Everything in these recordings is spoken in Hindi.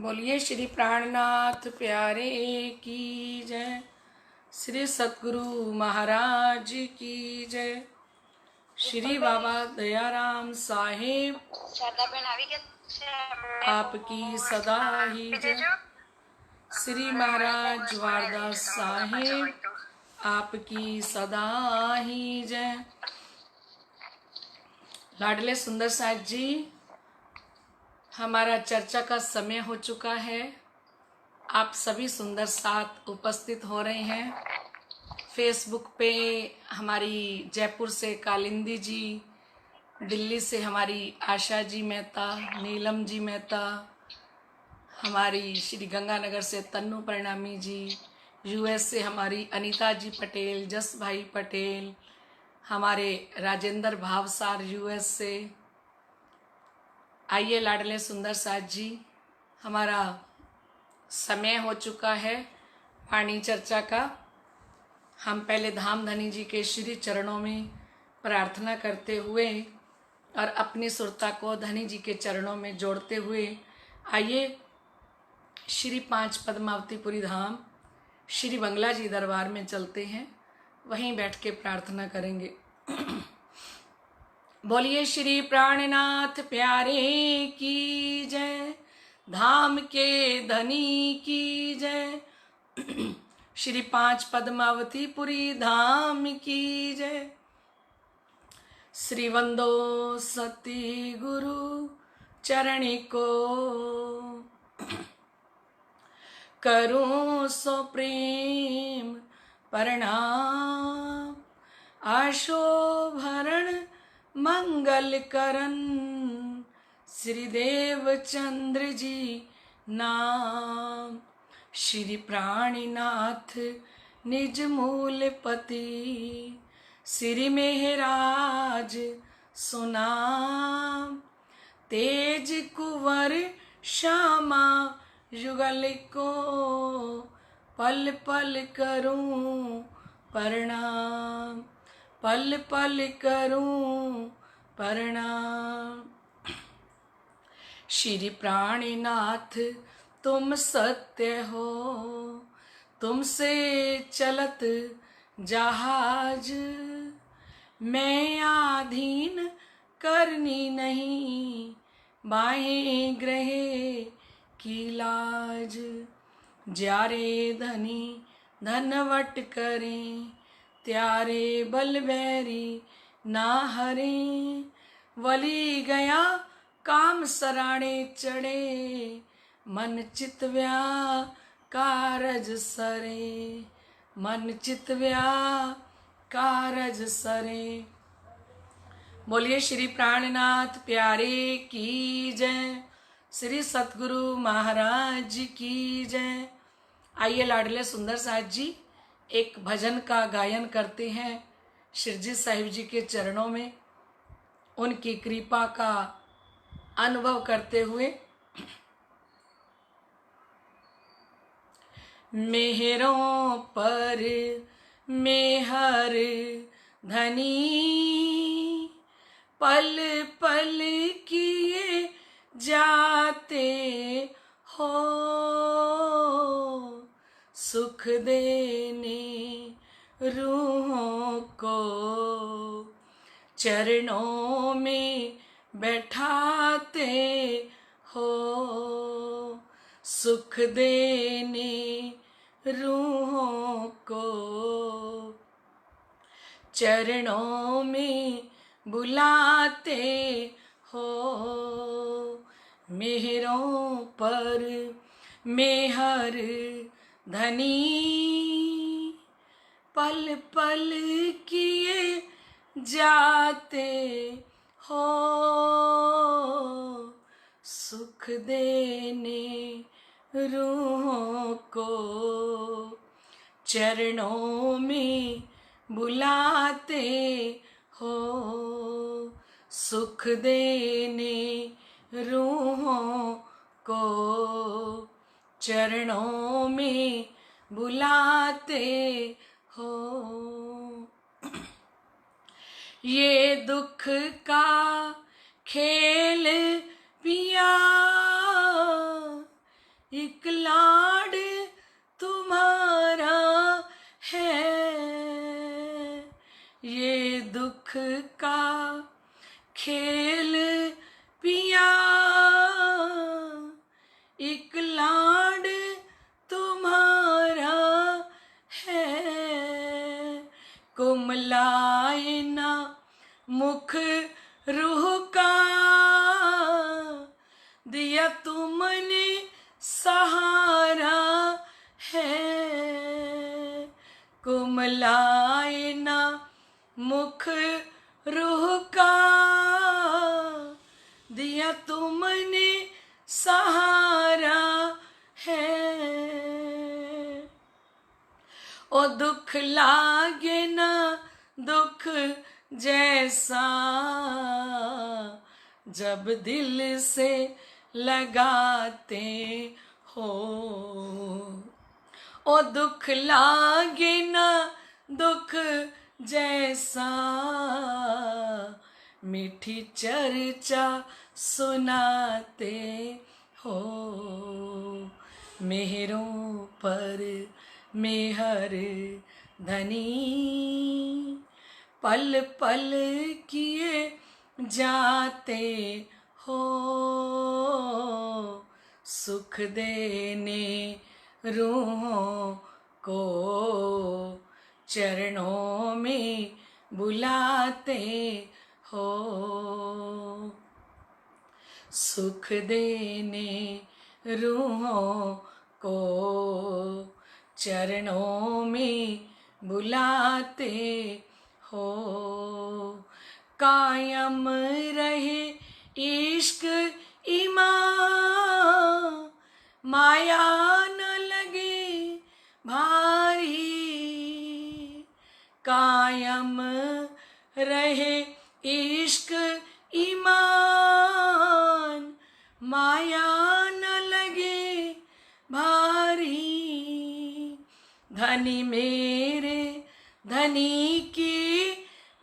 बोलिए श्री प्राणनाथ प्यारे की जय। श्री सतगुरु महाराज की जय। श्री बाबा दयाराम साहेब आपकी सदा ही जय। श्री महाराज वारदास साहेब आपकी सदा ही जय। लाडले सुंदर साथ जी, हमारा चर्चा का समय हो चुका है। आप सभी सुंदर साथ उपस्थित हो रहे हैं। फेसबुक पे हमारी जयपुर से कालिंदी जी, दिल्ली से हमारी आशा जी मेहता, नीलम जी मेहता, हमारी श्री गंगानगर से तन्नू परिणामी जी, यूएस से हमारी अनीता जी पटेल, जस भाई पटेल, हमारे राजेंद्र भावसार यूएस से। आइए लाडले सुंदर साथ जी, हमारा समय हो चुका है वाणी चर्चा का। हम पहले धाम धनी जी के श्री चरणों में प्रार्थना करते हुए और अपनी सुरता को धनी जी के चरणों में जोड़ते हुए आइए श्री 5 पद्मावतीपुरी धाम श्री बंगला जी दरबार में चलते हैं, वहीं बैठ के प्रार्थना करेंगे। बोलिए श्री प्राणनाथ प्यारे की जय, धाम के धनी की जय। श्री 5 पद्मावतीपुरी धाम की जय। श्री वंदो सती गुरु चरणी को, करूं सो प्रेम प्रणाम। आशोभरण मंगल करन, श्री देवचंद्र जी नाम। श्री प्राणीनाथ निज मूल पति, श्री मेहराज सुनाम। तेज कुंवर श्यामा युगल को, पल पल करूं प्रणाम, पल पल करूं प्रणाम। श्री प्राणीनाथ तुम सत्य हो, तुमसे चलत जहाज। मैं आधीन करनी नहीं, बाहें ग्रहे की लाज। ज्यारे धनी धनवट करें, त्यारे बलबैरी ना हरें। वली गया काम सराणे चढ़े, मन चित कारज सरे, मन चित कारज सरे। बोलिए श्री प्राणनाथ प्यारे की जय। श्री सतगुरु महाराज की जय। आइए लाडले सुंदर साथ जी, एक भजन का गायन करते हैं शिरजी साहिब जी के चरणों में, उनकी कृपा का अनुभव करते हुए। मेहरों पर मेहर धनी, पल पल किए जाते हो। सुख देने रूहों को, चरणों में बैठाते हो। सुख देने रूहों को, चरणों में बुलाते हो। मेहरों पर मेहर धनी, पल पल किए जाते हो। सुख देने रूहों को, चरणों में बुलाते हो। सुख देने रूहों को, चरणों में बुलाते हो। ये दुख का खेल पिया, दिया तुमने सहारा है, कुमलाए ना मुख रूह का, दिया तुमने सहारा है। ओ दुख लागे ना दुख जैसा, जब दिल से लगाते हो। ओ दुख लागे ना दुख जैसा, मीठी चर्चा सुनाते हो। मेहरों पर मेहर धनी, पल पल किए जाते हो। सुख देने रूहों को चरणों में बुलाते हो। सुख देने रूहों को चरणों में बुलाते हो। कायम रहे इश्क ईमान, माया न लगे भारी। कायम रहे इश्क ईमान, माया न लगे भारी। धनी मेरे धनी की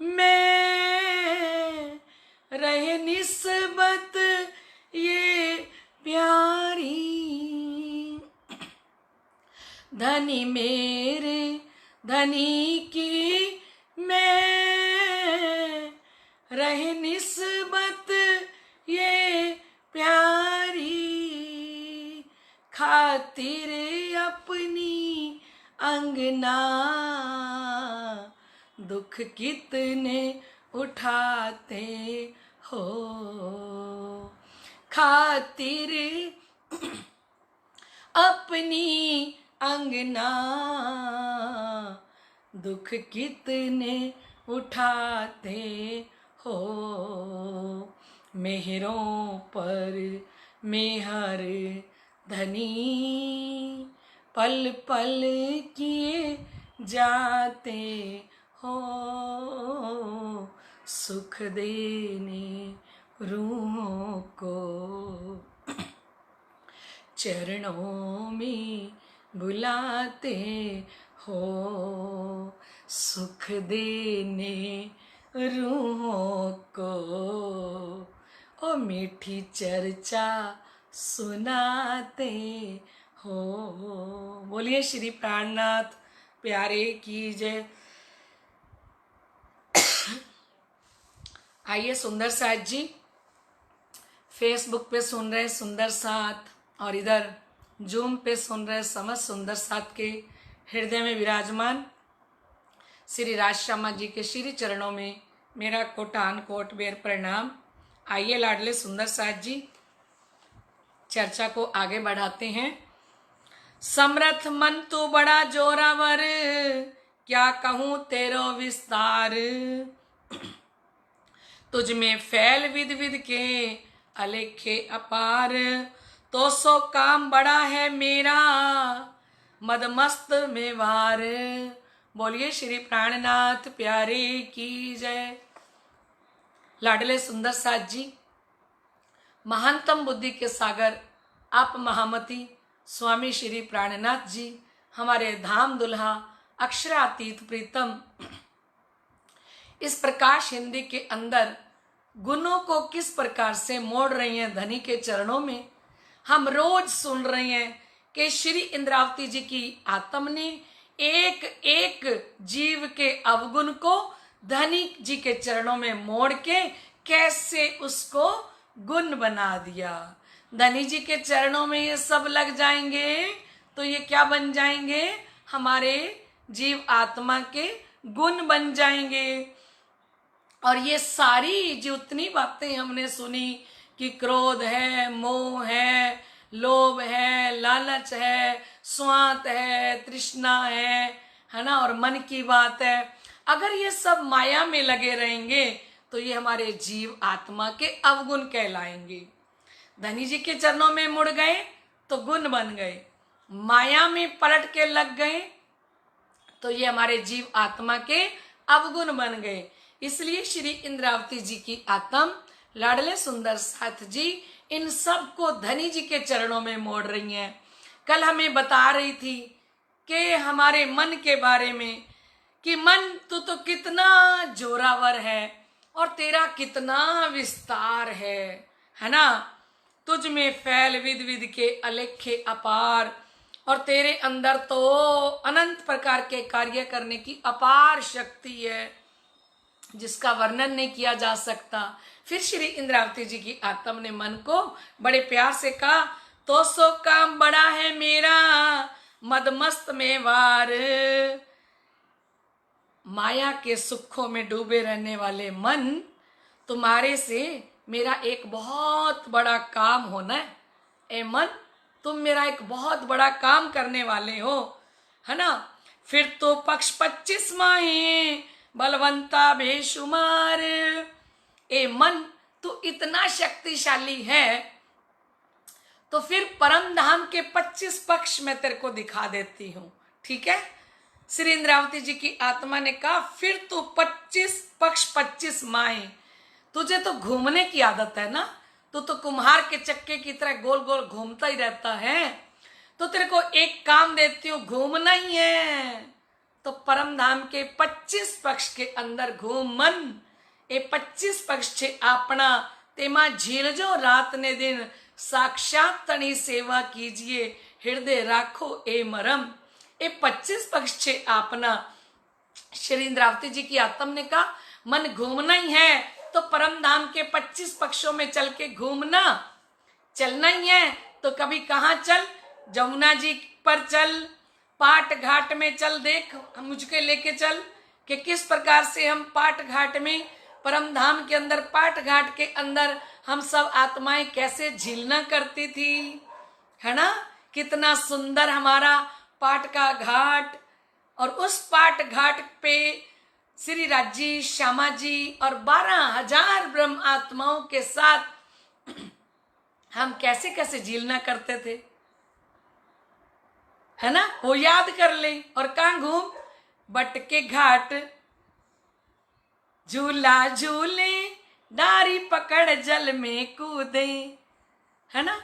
मैं, रहे निस्बत ये प्यारी। धनी मेरे धनी की मैं, रहे निस्बत ये प्यारी। खातिर अपनी अंगना, दुख कितने उठाते हो। खातिर अपनी अंगना, दुख कितने उठाते हो। मेहरों पर मेहर धनी, पल पल किए जाते हो। सुख देने रूहों को चरणों में बुलाते हो। सुख देने रूहों को ओ मीठी चर्चा सुनाते हो। बोलिए श्री प्राणनाथ प्यारे की जय। आइए सुंदर साथ जी, फेसबुक पे सुन रहे सुंदर साथ और इधर जूम पे सुन रहे समस्त सुंदर साथ के हृदय में विराजमान श्री राजश्यामा जी के श्री चरणों में मेरा कोटान कोट बेर प्रणाम। आइए लाडले सुंदर साथ जी, चर्चा को आगे बढ़ाते हैं। समर्थ मन तू बड़ा जोरावर, क्या कहूँ तेरो विस्तार। तुझ में फैल विध विध के अलेखे अपार। तो सो काम बड़ा है मेरा मदमस्त में वार। बोलिए श्री प्राणनाथ प्यारे की जय। लाडले सुंदर साथ जी, महानतम बुद्धि के सागर आप महामती स्वामी श्री प्राणनाथ जी, हमारे धाम दुल्हा अक्षरातीत प्रीतम, इस प्रकाश हिंदी के अंदर गुणों को किस प्रकार से मोड़ रही हैं धनी के चरणों में। हम रोज सुन रहे हैं कि श्री इंद्रावती जी की आत्मा ने एक एक जीव के अवगुण को धनी जी के चरणों में मोड़ के कैसे उसको गुण बना दिया। धनी जी के चरणों में ये सब लग जाएंगे तो ये क्या बन जाएंगे, हमारे जीव आत्मा के गुण बन जाएंगे। और ये सारी जितनी बातें हमने सुनी कि क्रोध है, मोह है, लोभ है, लालच है, स्वार्थ है, तृष्णा है ना, और मन की बात है। अगर ये सब माया में लगे रहेंगे तो ये हमारे जीव आत्मा के अवगुण कहलाएंगे। धनी जी के चरणों में मुड़ गए तो गुण बन गए, माया में पलट के लग गए तो ये हमारे जीव आत्मा के अवगुण बन गए। इसलिए श्री इंद्रावती जी की आत्म लाडले सुंदर साथ जी इन सब को धनी जी के चरणों में मोड़ रही हैं। कल हमें बता रही थी कि हमारे मन के बारे में कि मन तू तो कितना जोरावर है और तेरा कितना विस्तार है ना, तुझ में फैल विद विद के अलेखे अपार, और तेरे अंदर तो अनंत प्रकार के कार्य करने की अपार शक्ति है जिसका वर्णन नहीं किया जा सकता। फिर श्री इंद्रावती जी की आत्मा ने मन को बड़े प्यार से कहा, तो सो काम बड़ा है मेरा मदमस्त में वार। माया के सुखों में डूबे रहने वाले मन, तुम्हारे से मेरा एक बहुत बड़ा काम होना है। ए मन, तुम मेरा एक बहुत बड़ा काम करने वाले हो, है ना। फिर तो पक्ष 25 माहे बलवंता बेशुमार। ए मन, तू इतना शक्तिशाली है तो फिर परम धाम के 25 पक्ष मैं तेरे को दिखा देती हूँ, ठीक है। श्री इंद्रावती जी की आत्मा ने कहा, फिर तो 25 पक्ष 25 माहे। तुझे तो घूमने की आदत है ना, तू तो कुम्हार के चक्के की तरह गोल गोल घूमता ही रहता है। तो तेरे को एक काम देती हूँ, घूमना ही है तो परम धाम के 25 पक्ष के अंदर घूम मन। ए 25 पक्ष छे आपना तेमा झील जो रात ने दिन, साक्षात तनी सेवा कीजिए हृदय राखो ए मरम। ए 25 पक्ष छे आपना। श्री इंद्रावती जी की आत्मा ने कहा, मन घूमना ही है तो परम धाम के 25 पक्षों में चल के घूमना। चलना ही है तो कभी कहाँ चल, जमुना जी पर चल, पाट घाट में चल, देख मुझके लेके चल कि किस प्रकार से हम पाट घाट में, परम धाम के अंदर पाट घाट के अंदर हम सब आत्माएं कैसे झीलना करती थी, है ना। कितना सुंदर हमारा पाट का घाट, और उस पाट घाट पे श्री राजी, श्यामा जी और 12,000 ब्रह्म आत्माओं के साथ हम कैसे कैसे झीलना करते थे, है ना। वो याद कर ले। और कहाँ घूम, बट के घाट झूला झूले, डारी पकड़ जल में कूदे, है ना।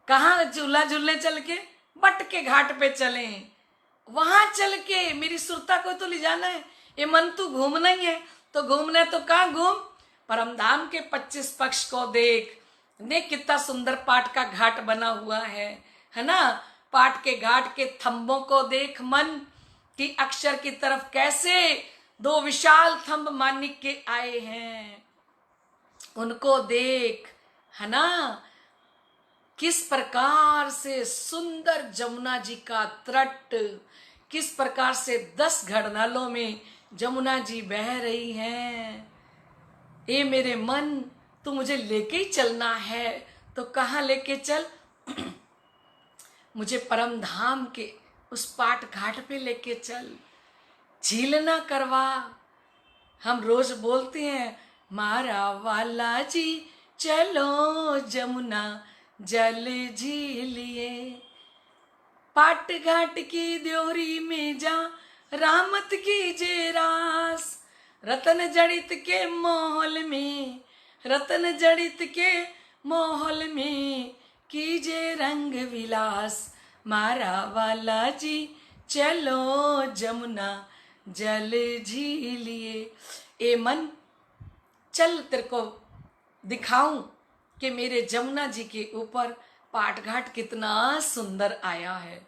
कहाँ झूला झूलने चल के, बट के घाट पे चले, वहां चल के मेरी सुरता को तो ले जाना है। ये मन तू घूमना ही है तो घूमना है तो कहाँ घूम, परमधाम के 25 पक्ष को देख। देख कितना सुंदर पाट का घाट बना हुआ है ना। पाट के घाट के थंबों को देख मन, कि अक्षर की तरफ कैसे 2 विशाल थंब मानिक के आए हैं, उनको देख, है ना। किस प्रकार से सुंदर जमुना जी का तट, किस प्रकार से 10 घड़नालों में जमुना जी बह रही हैं। ए मेरे मन, तू मुझे लेके ही चलना है तो कहाँ लेके चल, मुझे परम धाम के उस पाट घाट पे लेके चल, झीलना करवा। हम रोज बोलते हैं, मारा वाला जी चलो जमुना जल झीलिए, पाट घाट की द्योरी में जा रामत कीजे रास, रतन जड़ित के माहौल में, रतन जड़ित के माहौल में कीजे रंग विलास, मारा वाला जी चलो जमुना जल झीलिए। ए मन, चल तेरे को दिखाऊं कि मेरे जमुना जी के ऊपर पाट घाट कितना सुंदर आया है।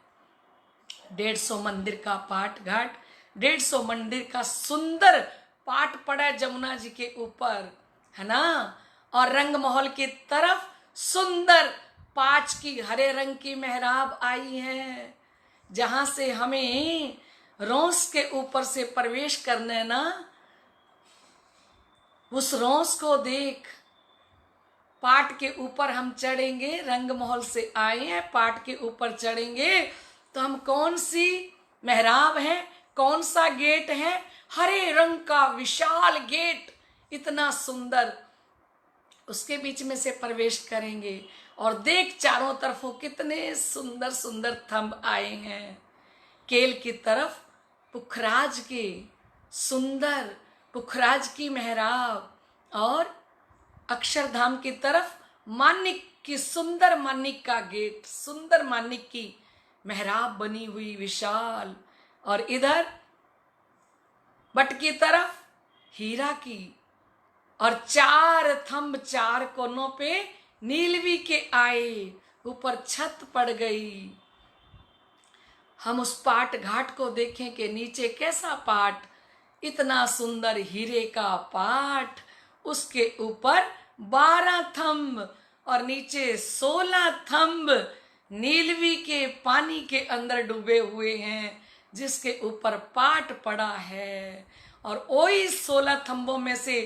150 मंदिर का पाट घाट, 150 मंदिर का सुंदर पाट पड़ा है जमुना जी के ऊपर, है ना। और रंग महल की तरफ सुंदर 5 की हरे रंग की मेहराब आई है, जहां से हमें रोंस के ऊपर से प्रवेश करना है ना। उस रोंस को देख, पाट के ऊपर हम चढ़ेंगे, रंग महल से आए हैं, पाट के ऊपर चढ़ेंगे तो हम कौन सी मेहराब है, कौन सा गेट है, हरे रंग का विशाल गेट, इतना सुंदर, उसके बीच में से प्रवेश करेंगे। और देख चारों तरफों कितने सुंदर सुंदर थंब आए हैं। केल की तरफ पुखराज के सुंदर, पुखराज की मेहराब, और अक्षरधाम की तरफ मानिक की सुंदर, मानिक का गेट, सुंदर मानिक की मेहराब बनी हुई विशाल, और इधर बट की तरफ हीरा की, और चार थंब चार कोनों पे नीलवी के आए, ऊपर छत पड़ गई। हम उस पाट घाट को देखें कि नीचे कैसा पाट, इतना सुंदर हीरे का पाट, उसके ऊपर 12 थंब और नीचे 16 थंब नीलवी के पानी के अंदर डूबे हुए हैं, जिसके ऊपर पाट पड़ा है। और वही 16 थंबों में से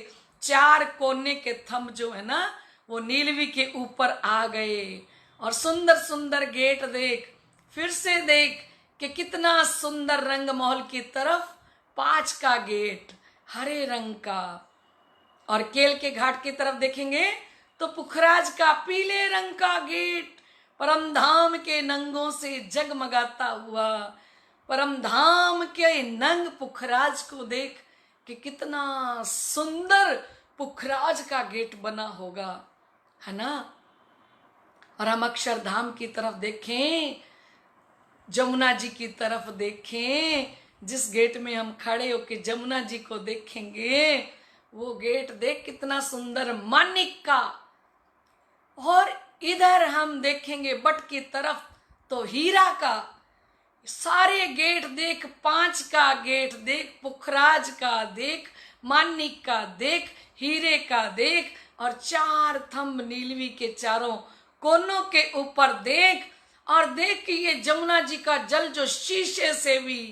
4 कोने के थंब जो है ना, वो नीलवी के ऊपर आ गए। और सुंदर सुंदर गेट देख, फिर से देख कि कितना सुंदर रंग महल की तरफ 5 का गेट, हरे रंग का। और केल के घाट की तरफ देखेंगे तो पुखराज का पीले रंग का गेट, परमधाम के नंगों से जगमगाता हुआ। परमधाम के नंग पुखराज को देख कि कितना सुंदर पुखराज का गेट बना होगा, है ना। और हम अक्षरधाम की तरफ देखें, जमुना जी की तरफ देखें, जिस गेट में हम खड़े होके जमुना जी को देखेंगे, वो गेट देख कितना सुंदर, मानिक का। और इधर हम देखेंगे बट की तरफ तो हीरा का। सारे गेट देख, 5 का गेट देख, पुखराज का देख, मानिक का देख, हीरे का देख, और 4 थंब नीलवी के चारों कोनों के ऊपर देख। और देख कि ये जमुना जी का जल जो शीशे से भी,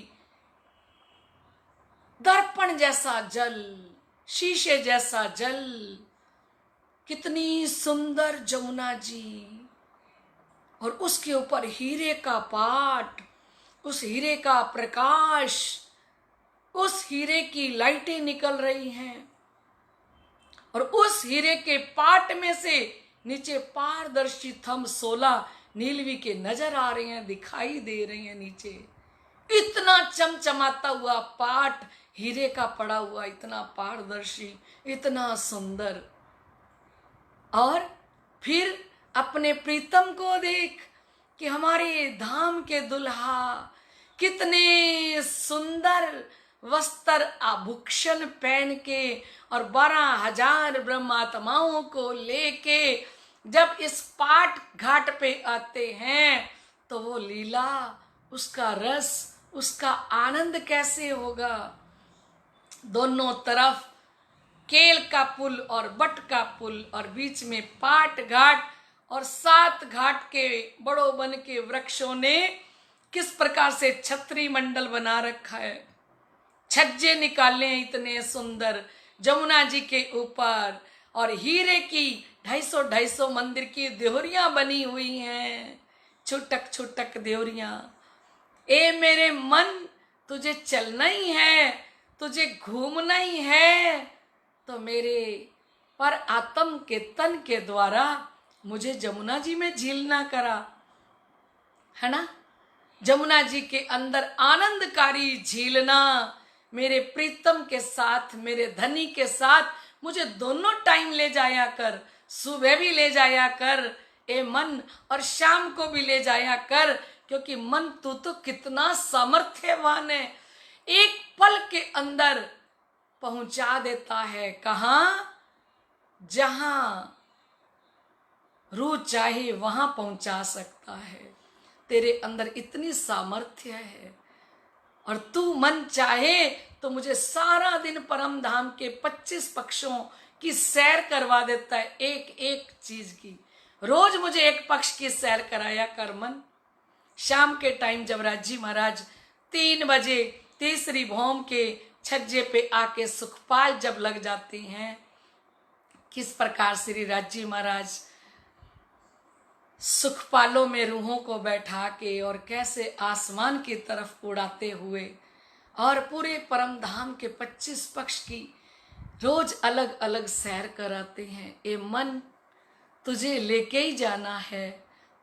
दर्पण जैसा जल, शीशे जैसा जल, कितनी सुंदर जमुना जी। और उसके ऊपर हीरे का पाट, उस हीरे का प्रकाश, उस हीरे की लाइटें निकल रही हैं। और उस हीरे के पाट में से नीचे पारदर्शी थंब 16 नीलवी के नजर आ रहे हैं, दिखाई दे रहे हैं नीचे। इतना चमचमाता हुआ पाट हीरे का पड़ा हुआ, इतना पारदर्शी, इतना सुंदर। और फिर अपने प्रीतम को देख कि हमारे धाम के दुल्हा कितने सुंदर वस्त्र आभूषण पहन के और 12,000 ब्रह्मात्माओं को लेके जब इस पाट घाट पे आते हैं, तो वो लीला, उसका रस, उसका आनंद कैसे होगा। दोनों तरफ केल का पुल और बट का पुल, और बीच में पाट घाट, और 7 घाट के बड़ों बन के वृक्षों ने किस प्रकार से छत्री मंडल बना रखा है, छज्जे निकाले इतने सुंदर जमुना जी के ऊपर। और हीरे की 250 मंदिर की देहरियां बनी हुई हैं, छुटक छुटक देहरियां। ए मेरे मन, तुझे चलना ही है, तुझे घूमना ही है, तो मेरे पर आत्म के तन के द्वारा मुझे जमुना जी में झीलना करा, है ना। जमुना जी के अंदर आनंदकारी झीलना, मेरे प्रीतम के साथ, मेरे धनी के साथ मुझे दोनों टाइम ले जाया कर, सुबह भी ले जाया कर ए मन, और शाम को भी ले जाया कर, क्योंकि मन तू तो कितना सामर्थ्यवान है, एक पल के अंदर पहुंचा देता है। कहाँ? जहां रूह चाहे वहां पहुंचा सकता है। तेरे अंदर इतनी सामर्थ्य है। और तू मन चाहे तो मुझे सारा दिन परम धाम के 25 पक्षों की सैर करवा देता है, एक एक चीज की। रोज मुझे एक पक्ष की सैर कराया कर मन। शाम के टाइम जब राजी महाराज 3 बजे तीसरी भौम के छज्जे पे आके सुखपाल जब लग जाते हैं, किस प्रकार श्री राज महाराज सुखपालों में रूहों को बैठा के और कैसे आसमान की तरफ उड़ाते हुए और पूरे परम धाम के 25 पक्ष की रोज अलग अलग सैर कराते हैं। ए मन, तुझे लेके ही जाना है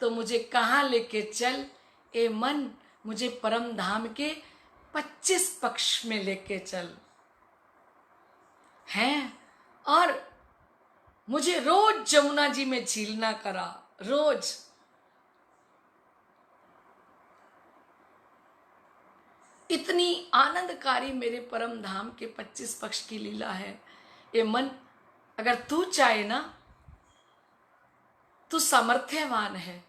तो मुझे कहाँ लेके चल। ए मन, मुझे परम धाम के 25 पक्ष में लेके चल हैं। और मुझे रोज जमुना जी में झीलना करा, रोज। इतनी आनंदकारी मेरे परम धाम के 25 पक्ष की लीला है। ये मन, अगर तू चाहे ना, तू सामर्थ्यवान है,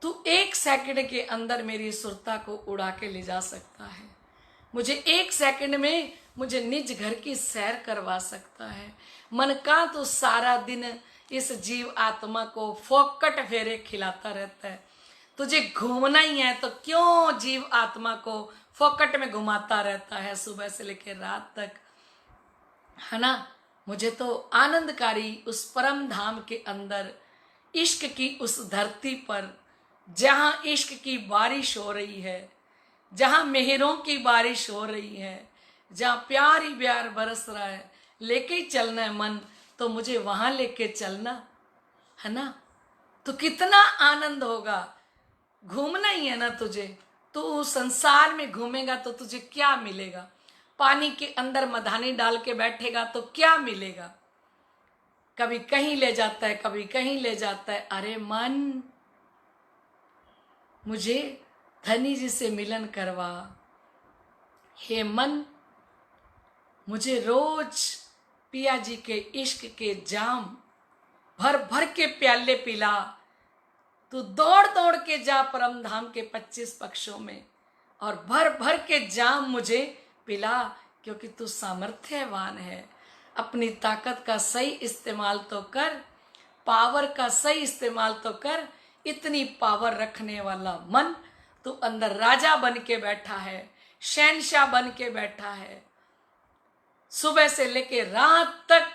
तू 1 सेकंड के अंदर मेरी सुरता को उड़ा के ले जा सकता है। मुझे 1 सेकंड में मुझे निज घर की सैर करवा सकता है। मन का तो सारा दिन इस जीव आत्मा को फोकट फेरे खिलाता रहता है। तुझे घूमना ही है तो क्यों जीव आत्मा को फोकट में घुमाता रहता है सुबह से लेकर रात तक, है ना। मुझे तो आनंदकारी उस परम धाम के अंदर, इश्क की उस धरती पर जहां इश्क की बारिश हो रही है, जहां मेहरों की बारिश हो रही है, जहां प्यार ही प्यार बरस रहा है, लेके चलना है मन तो मुझे वहां लेके चलना, है ना। तो कितना आनंद होगा। घूमना ही है ना तुझे, तो संसार में घूमेगा तो तुझे क्या मिलेगा। पानी के अंदर मधानी डाल के बैठेगा तो क्या मिलेगा। कभी कहीं ले जाता है, कभी कहीं ले जाता है। अरे मन, मुझे धनी जी से मिलन करवा। हे मन, मुझे रोज पिया जी के इश्क के जाम भर भर के प्याले पिला। तू दौड़ दौड़ के जा परम धाम के 25 पक्षों में और भर भर के जाम मुझे पिला, क्योंकि तू सामर्थ्यवान है। अपनी ताकत का सही इस्तेमाल तो कर, पावर का सही इस्तेमाल तो कर। इतनी पावर रखने वाला मन, तू अंदर राजा बन के बैठा है, शहंशाह बन के बैठा है। सुबह से लेके रात तक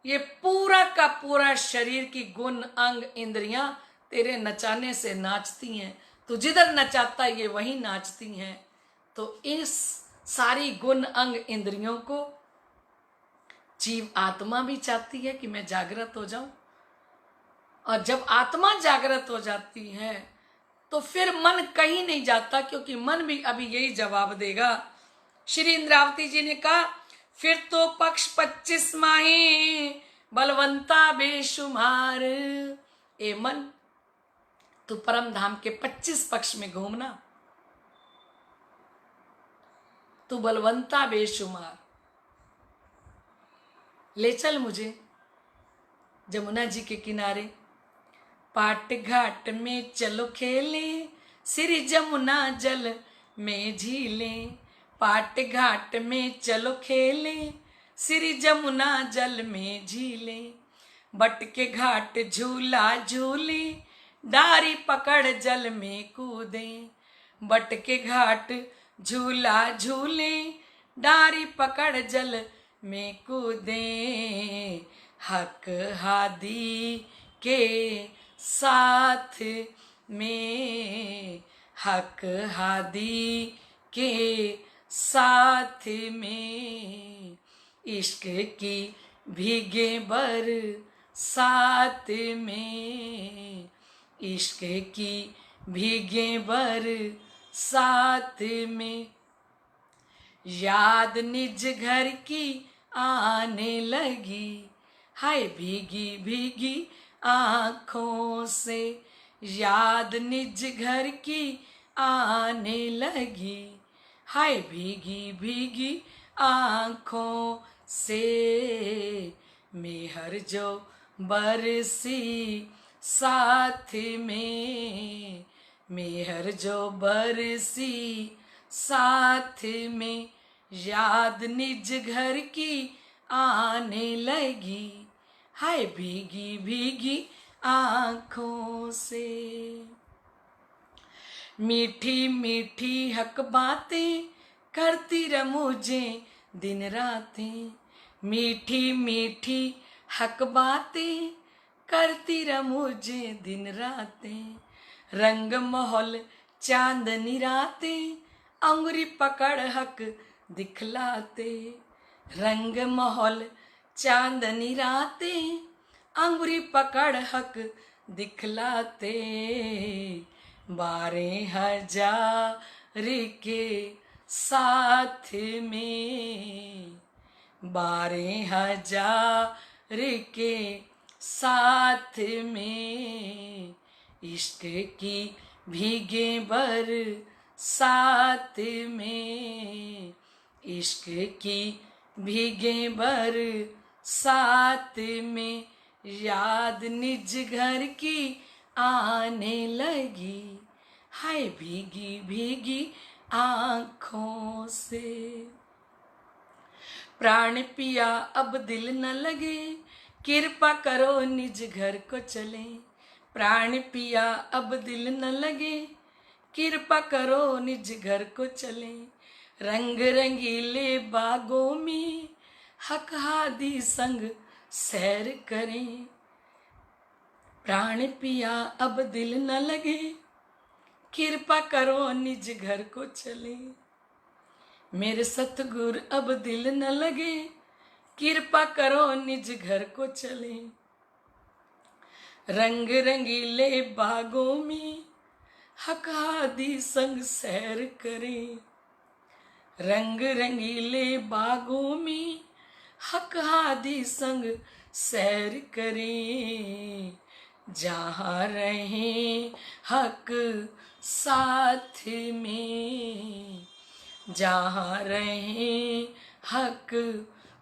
ये पूरा का पूरा शरीर की गुण अंग इंद्रियां तेरे नचाने से नाचती हैं। तू जिधर नचाता है ये वहीं नाचती हैं। तो इस सारी गुण अंग इंद्रियों को जीव आत्मा भी चाहती है कि मैं जागृत हो जाऊं। और जब आत्मा जागृत हो जाती है तो फिर मन कहीं नहीं जाता, क्योंकि मन भी अभी यही जवाब देगा। श्री इंद्रावती जी ने कहा, फिर तो पक्ष 25 माहे बलवंता बेशुमार। ए मन, तू परम धाम के 25 पक्ष में घूमना, तू बलवंता बेशुमार। ले चल मुझे जमुना जी के किनारे। पाट घाट में चलो खेले, श्री जमुना जल में झीले। पाट घाट में चलो खेले, श्री जमुना जल में झीले। बट के घाट झूला झूले, डारी पकड़ जल में कूदे। बट के घाट झूला झूले, डारी पकड़ जल में कूदे। हक हादी के साथ में, हक हादी के साथ में। इश्क की भीगे बर साथ में, इश्क की भीगे बर साथ में। याद निज घर की आने लगी, हाय भीगी भीगी आँखों से। याद निज घर की आने लगी, हाय भीगी भीगी आँखों से। मेहर जो बरसी साथ में, मेहर जो बरसी साथ में। याद निज घर की आने लगी, हाय भीगी भीगी आँखों से। मीठी मीठी हक बातें करती रह मुझे दिन रातें। मीठी मीठी हक बातें करती रह मुझे दिन रातें, रंग महल चांदनी रातें अंगुरी पकड़ हक दिखलाते, रंग महल चांदनी रातें अंगुरी पकड़ हक दिखलाते, 12,000 के साथ में, 12,000 के साथ में, इश्क की भीगे बरसात में, इश्क की भीगे बरसात में, याद निज घर की आने लगी, हाय भीगी भीगी आँखों से। प्राण पिया अब दिल न लगे, कृपा करो निज घर को चले, प्राण पिया अब दिल न लगे, कृपा करो निज घर को चले, रंग रंगीले बागों में हक हादी संग सैर करें, प्राण पिया अब दिल न लगे, कृपा करो निज घर को चले, मेरे सतगुरु अब दिल न लगे, कृपा करो निज घर को चले, रंग रंगीले बागों में हक हादी संग सैर करें, रंग रंगीले बागों में हक हादी संग सैर करें, जहाँ रहें हक साथ में, जहाँ रहें हक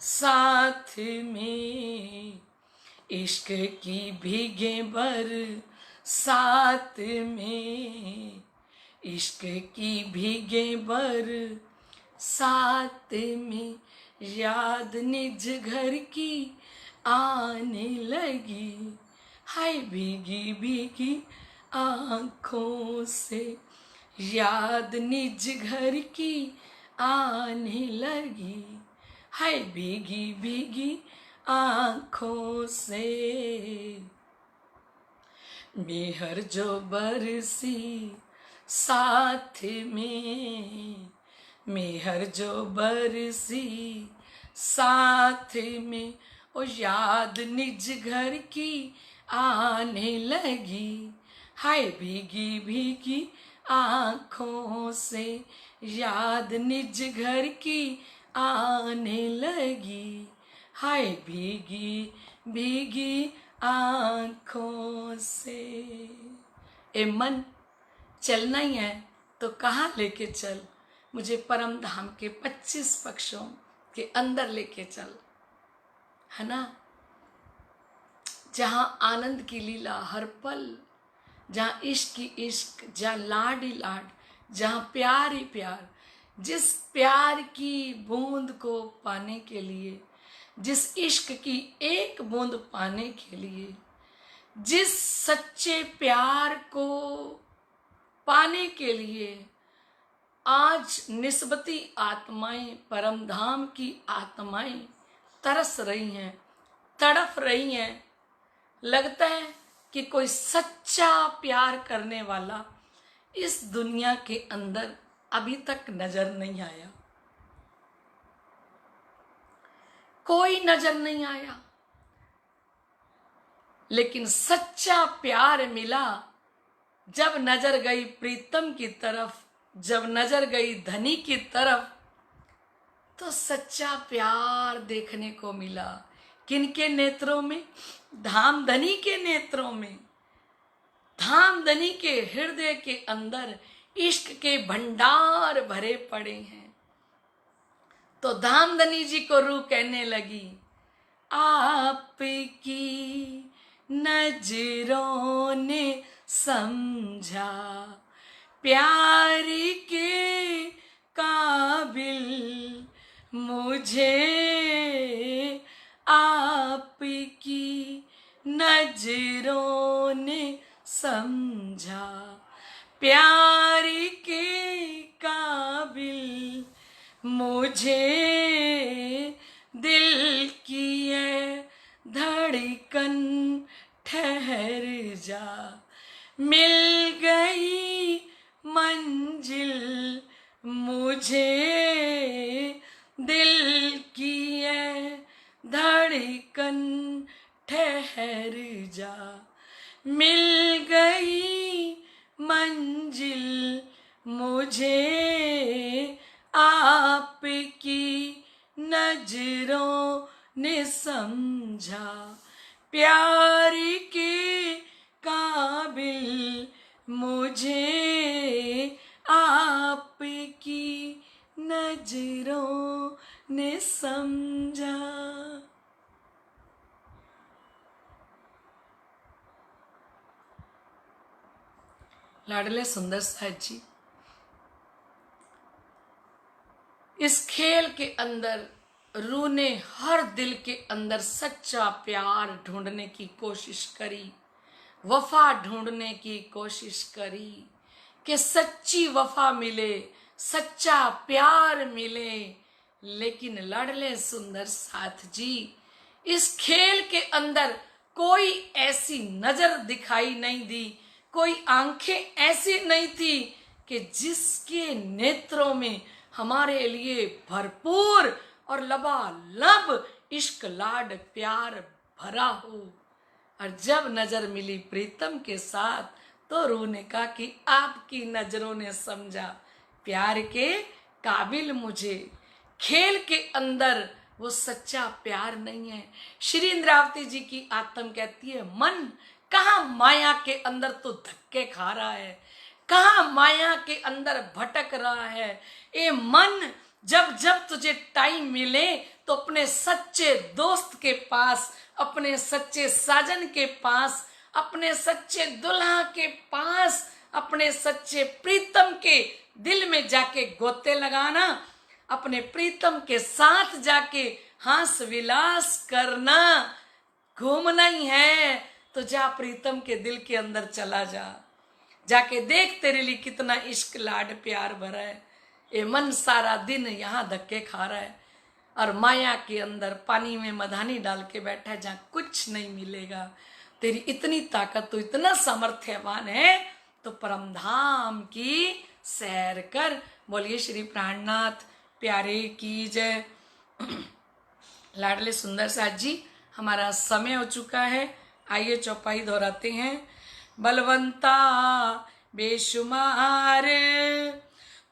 साथ में, इश्क की भीगे बरसात में, इश्क की भीगे बरसात में, याद निज घर की आने लगी, हाय भीगी भीगी आँखों से, याद निज घर की आने लगी, हाय भीगी भीगी आँखों से। मेहर जो बरसी साथ में, मेहर जो बरसी साथ में, ओ याद निज घर की आने लगी, हाय भीगी भीगी आँखों से, याद निज घर की आने लगी, हाय भीगी भीगी आँखों से। ए मन, चलना ही है तो कहाँ लेके चल, मुझे परम धाम के 25 पक्षों के अंदर लेके चल, है ना, जहाँ आनंद की लीला हर पल, जहाँ इश्क की इश्क, जहाँ लाड ही लाड, जहाँ प्यार ही प्यार, जिस प्यार की बूंद को पाने के लिए, जिस इश्क की एक बूंद पाने के लिए, जिस सच्चे प्यार को पाने के लिए आज निस्बती आत्माएं, परम धाम की आत्माएं तरस रही हैं, तड़फ रही हैं। लगता है कि कोई सच्चा प्यार करने वाला इस दुनिया के अंदर अभी तक नजर नहीं आया, कोई नजर नहीं आया। लेकिन सच्चा प्यार मिला जब नजर गई प्रीतम की तरफ, जब नजर गई धनी की तरफ, तो सच्चा प्यार देखने को मिला। किनके नेत्रों में? धामधनी के नेत्रों में। धामधनी के हृदय के अंदर इश्क के भंडार भरे पड़े हैं। तो धामधनी जी को रूह कहने लगी, आपकी नजरों ने समझा प्यार के काबिल मुझे, आपकी नजरों ने समझा प्यार के काबिल मुझे, दिल धड़कन ठहर जा, मिल गई मंजिल मुझे, दिल की है धड़कन ठहर जा, मिल गई मंजिल मुझे, आपकी नजरों ने समझा, प्यार के काबिल मुझे, आपकी नजरों ने समझा। लाडले सुंदर साहब जी, इस खेल के अंदर रूह ने हर दिल के अंदर सच्चा प्यार ढूंढने की कोशिश करी, वफा ढूंढने की कोशिश करी कि सच्ची वफा मिले, सच्चा प्यार मिले। लेकिन लाडले सुंदर साथ जी, इस खेल के अंदर कोई ऐसी नजर दिखाई नहीं दी, कोई आंखें ऐसी नहीं थी कि जिसके नेत्रों में हमारे लिए भरपूर और लबालब इश्क लाड प्यार भरा हो। और जब नजर मिली प्रीतम के साथ तो रूह ने कहा कि आपकी नजरों ने समझा, प्यार के काबिल मुझे। खेल के अंदर वो सच्चा प्यार नहीं है। श्री इंद्रावती जी की आत्म कहती है, मन कहाँ माया के अंदर तो धक्के खा रहा है, कहाँ माया के अंदर भटक रहा है। ए मन, जब जब तुझे टाइम मिले तो अपने सच्चे दोस्त के पास, अपने सच्चे साजन के पास, अपने सच्चे दुल्हा के पास, अपने सच्चे प्रीतम के दिल में जाके गोते लगाना, अपने प्रीतम के साथ जाके हंस विलास करना। घूमना ही है तो जा प्रीतम के दिल के अंदर चला जा, जाके देख तेरे लिए कितना इश्क लाड प्यार भरा है। ये मन सारा दिन यहाँ धक्के खा रहा है और माया के अंदर पानी में मधानी डाल के बैठा है जहाँ कुछ नहीं मिलेगा। तेरी इतनी ताकत, तो इतना सामर्थ्यवान है तो परमधाम की सैर कर। बोलिए श्री प्राणनाथ प्यारे की जय। लाडले सुंदर साथ जी, हमारा समय हो चुका है, आइए चौपाई दोहराते हैं। बलवंता बेशुमार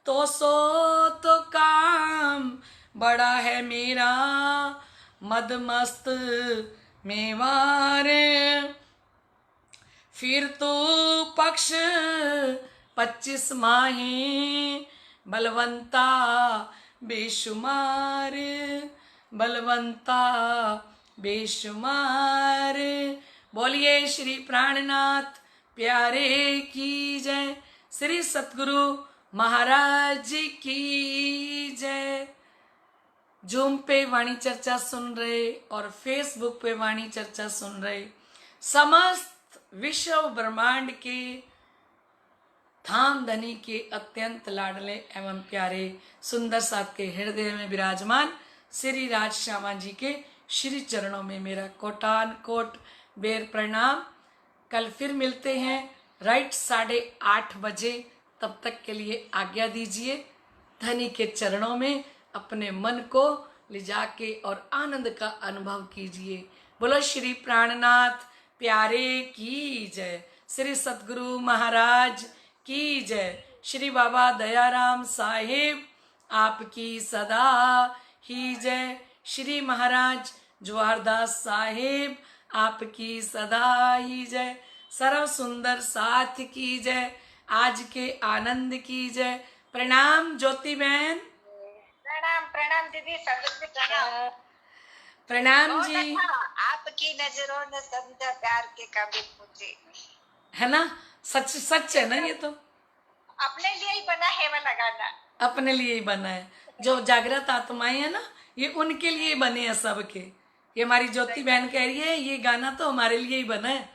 तो सो तो काम बड़ा है मेरा, मदमस्त मेवार फिर तो पक्ष 25 माहे, बलवंता बेशुमार, बलवंता बेशुमार। बोलिए श्री प्राणनाथ प्यारे की जय, श्री सतगुरु महाराज की जय। जूम पे वाणी चर्चा सुन रहे और फेसबुक पे वाणी चर्चा सुन रहे समस्त विश्व ब्रह्मांड के धाम धनी के अत्यंत लाडले एवं प्यारे सुंदर साथ के हृदय में विराजमान श्री राज श्यामा जी के श्री चरणों में मेरा कोटान कोट बेर प्रणाम। कल फिर मिलते हैं राइट 8:30 बजे। तब तक के लिए आज्ञा दीजिए। धनी के चरणों में अपने मन को ले जाके और आनंद का अनुभव कीजिए। बोलो श्री प्राणनाथ प्यारे की जय, श्री सतगुरु महाराज की जय, श्री बाबा दयाराम साहिब आपकी सदा ही जय, श्री महाराज जवाहरदास साहिब आपकी सदा ही जय, सर्व सुंदर साथ की जय, आज के आनंद की जय। प्रणाम ज्योति बहन। प्रणाम प्रणाम दीदी, सबसे प्रणाम। प्रणाम जी। आपकी नजरों ने समझा प्यार के काबिल मुझे, है ना? सच सच है ना? ये तो अपने लिए ही बना है वाला गाना, अपने लिए ही बना है। जो जागृत आत्माएं है ना, ये उनके लिए बने हैं सबके। ये हमारी ज्योति बहन कह रही है ये गाना तो हमारे लिए ही बना है।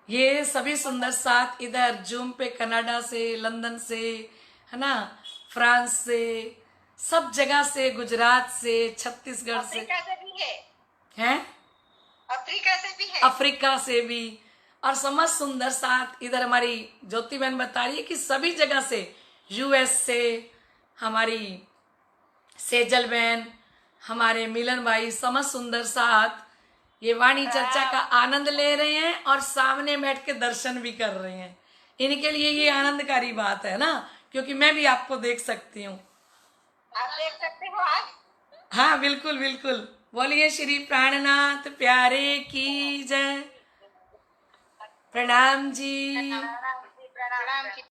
ये सभी सुंदर साथ इधर जूम पे कनाडा से, लंदन से, है ना, फ्रांस से, सब जगह से, गुजरात से, छत्तीसगढ़ से भी है। हैं? अफ्रीका से भी है। अफ्रीका से भी। और समझ सुंदर साथ इधर हमारी ज्योति बहन बता रही है कि सभी जगह से, यूएस से हमारी सेजल बहन, हमारे मिलन भाई समझ सुंदर साथ ये वाणी चर्चा का आनंद ले रहे हैं और सामने बैठ के दर्शन भी कर रहे हैं। इनके लिए ये आनंदकारी बात है ना, क्योंकि मैं भी आपको देख सकती हूँ। आप देख सकते हो आज। हाँ बिल्कुल बिल्कुल। बोलिए श्री प्राणनाथ प्यारे की जय। प्रणाम जी। प्रणाम जी, प्रणाम।